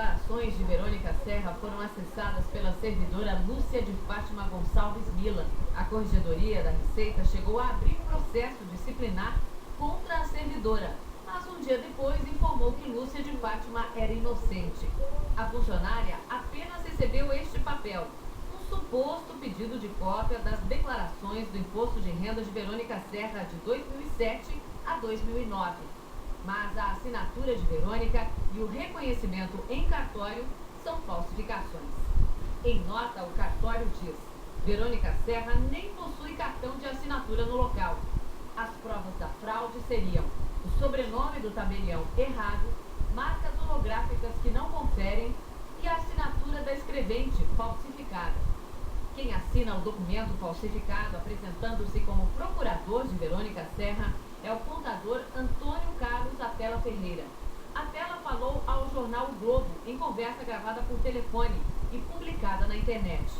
declarações de Verônica Serra foram acessadas pela servidora Lúcia de Fátima Gonçalves Mila. A Corregedoria da Receita chegou a abrir processo disciplinar contra a servidora, mas um dia depois informou que Lúcia de Fátima era inocente. A funcionária apenas recebeu este papel, um suposto pedido de cópia das declarações do Imposto de Renda de Verônica Serra de 2007 a 2009. Mas a assinatura de Verônica e o reconhecimento em cartório são falsificações. Em nota, o cartório diz: Verônica Serra nem possui cartão de assinatura no local. As provas da fraude seriam o sobrenome do tabelião errado, marcas holográficas que não conferem e a assinatura da escrevente falsificada. Quem assina o documento falsificado apresentando-se como procurador de Verônica Serra é o contador Antônio Carlos Atela Ferreira. Atela falou ao jornal O Globo em conversa gravada por telefone e publicada na internet.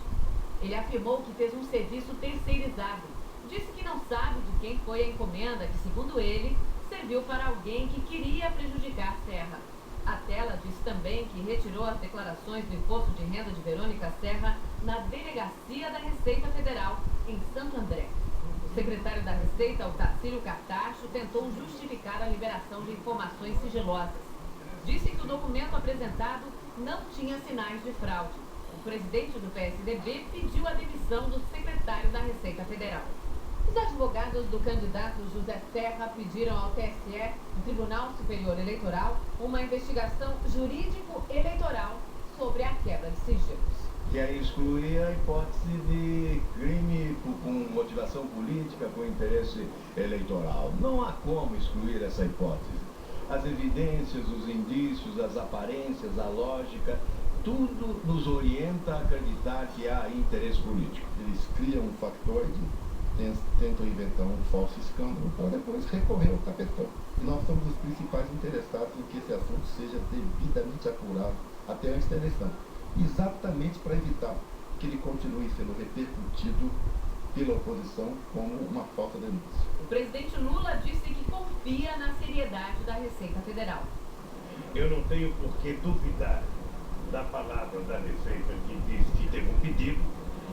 Ele afirmou que fez um serviço terceirizado. Disse que não sabe de quem foi a encomenda que, segundo ele, serviu para alguém que queria prejudicar Serra. Atela disse também que retirou as declarações do Imposto de Renda de Verônica Serra na Delegacia da Receita Federal, em Santo André. O secretário da Receita, Otacílio Cartacho, tentou justificar a liberação de informações sigilosas. Disse que o documento apresentado não tinha sinais de fraude. O presidente do PSDB pediu a demissão do secretário da Receita Federal. Os advogados do candidato José Serra pediram ao TSE, o Tribunal Superior Eleitoral, uma investigação jurídico-eleitoral sobre a quebra de sigilos. Que aí excluía a hipótese de crime com motivação política, com interesse eleitoral. Não há como excluir essa hipótese. As evidências, os indícios, as aparências, a lógica, tudo nos orienta a acreditar que há interesse político. Eles criam um factoide, tentam inventar um falso escândalo para depois recorrer ao tapetão. E nós somos os principais interessados em que esse assunto seja devidamente apurado até antes da eleição. Exatamente para evitar que ele continue sendo repercutido pela oposição como uma falsa denúncia. O presidente Lula disse que confia na seriedade da Receita Federal. Eu não tenho por que duvidar da palavra da Receita que diz que teve um pedido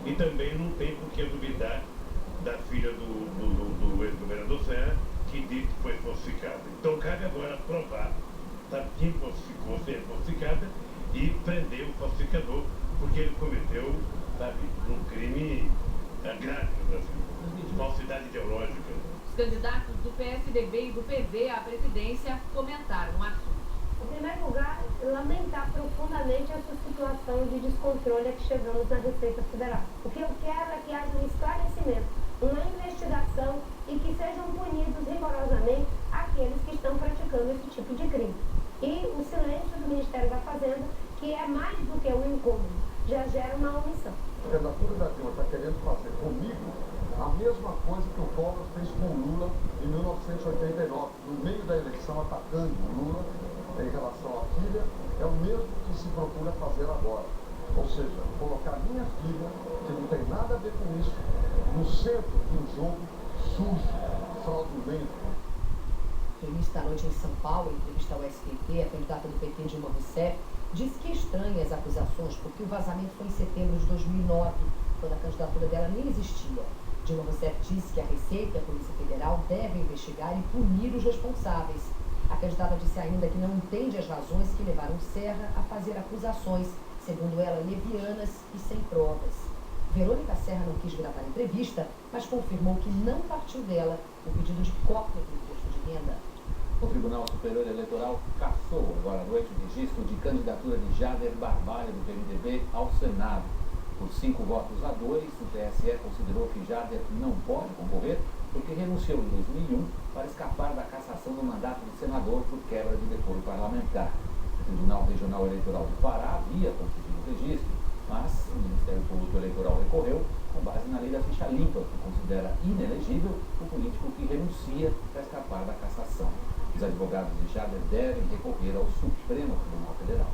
e também não tem por que duvidar da filha do ex-governador Serra que diz que foi falsificada. Então cabe agora provar quem falsificou, se é falsificada, e prender o falsificador, porque ele cometeu, um crime grave no Brasil, falsidade ideológica. Os candidatos do PSDB e do PV à presidência comentaram o assunto. Em primeiro lugar, lamentar profundamente essa situação de descontrole a que chegamos na Receita Federal. O que eu quero é que haja um esclarecimento, uma investigação e que sejam punidos rigorosamente aqueles que estão praticando esse tipo de crime. E o silêncio do Ministério da Fazenda, que é mais do que um incômodo, já gera uma omissão. A candidatura da Dilma está querendo fazer comigo a mesma coisa que o Collor fez com o Lula em 1989, no meio da eleição, atacando o Lula em relação à filha, é o mesmo que se procura fazer agora. Ou seja, colocar minha filha, que não tem nada a ver com isso, no centro de um jogo sujo, fraudulento. No início da noite em São Paulo, em entrevista ao SBT, a candidata do PT, Dilma Rousseff, disse que estranha as acusações porque o vazamento foi em setembro de 2009, quando a candidatura dela nem existia. Dilma Rousseff disse que a Receita e a Polícia Federal devem investigar e punir os responsáveis. A candidata disse ainda que não entende as razões que levaram Serra a fazer acusações, segundo ela, levianas e sem provas. Verônica Serra não quis gravar a entrevista, mas confirmou que não partiu dela o pedido de cópia do imposto de renda. O Tribunal Superior Eleitoral cassou agora à noite o registro de candidatura de Jader Barbalho, do PMDB, ao Senado. Por 5 votos a 2, o TSE considerou que Jader não pode concorrer porque renunciou em 2001 para escapar da cassação do mandato de senador por quebra de decoro parlamentar. O Tribunal Regional Eleitoral do Pará havia concedido o registro, mas o Ministério Público Eleitoral recorreu com base na lei da ficha limpa, que considera inelegível o político que renuncia para escapar da cassação. Os advogados de Jader devem recorrer ao Supremo Tribunal Federal.